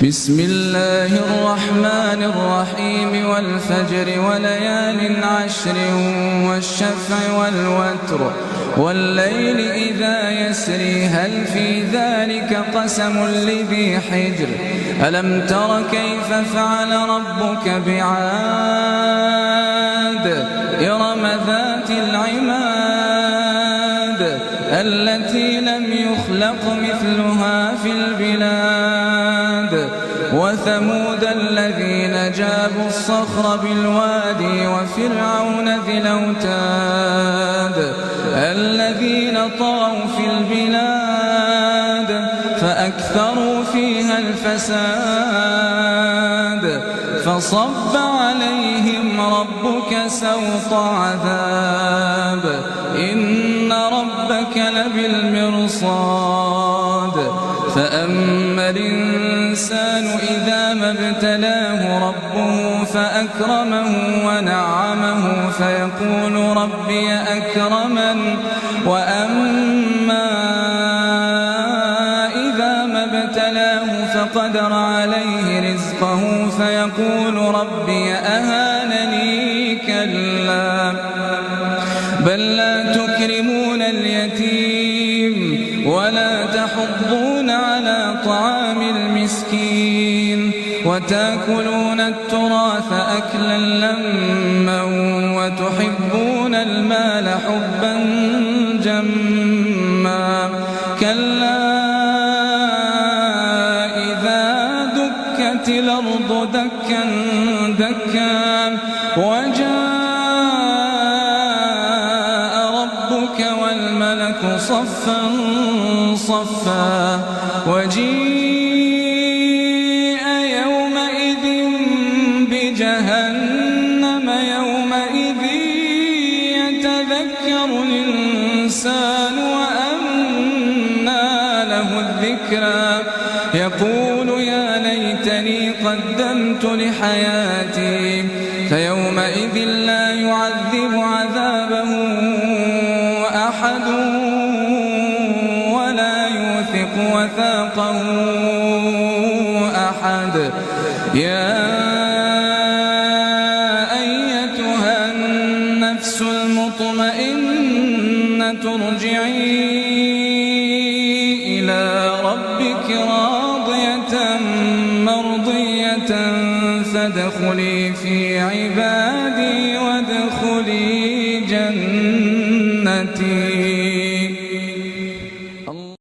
بسم الله الرحمن الرحيم والفجر وليال عشر والشفع والوتر والليل إذا يسري هل في ذلك قسم لذي حجر ألم تر كيف فعل ربك بعاد إرم ذات العماد التي لم يخلق مثلها في البلاد وثمود الذين جابوا الصخر بالوادي وفرعون ذي الأوتاد الذين طغوا في البلاد فأكثروا فيها الفساد فصب عليهم ربك سوط عذاب إن ربك لبالمرصاد فأما الإنسان إذا ما ابتلاه ربه فأكرمه ونعمه فيقول ربي أكرمن وأما إذا ما ابتلاه فقدر عليه رزقه فيقول ربي أهانني كلا بل لا تكرمون اليتيم ولا تحضون على طعام المسكين وتأكلون التراث أكلا لما وتحبون المال حبا جما كلا إذا دكت الأرض دكا دكا وجاء ربك والملك صفا صفا وجيء يومئذ بجهنم يومئذ يتذكر الإنسان وأنى له الذكرى يقول يا ليتني قدمت لحياتي فيومئذ لا يعذب عذابه أحد ولا يوثق وثاقه أحد يا أيتها النفس المطمئنة ارجعي إلى ربك راضية مرضية فادخلي في عبادي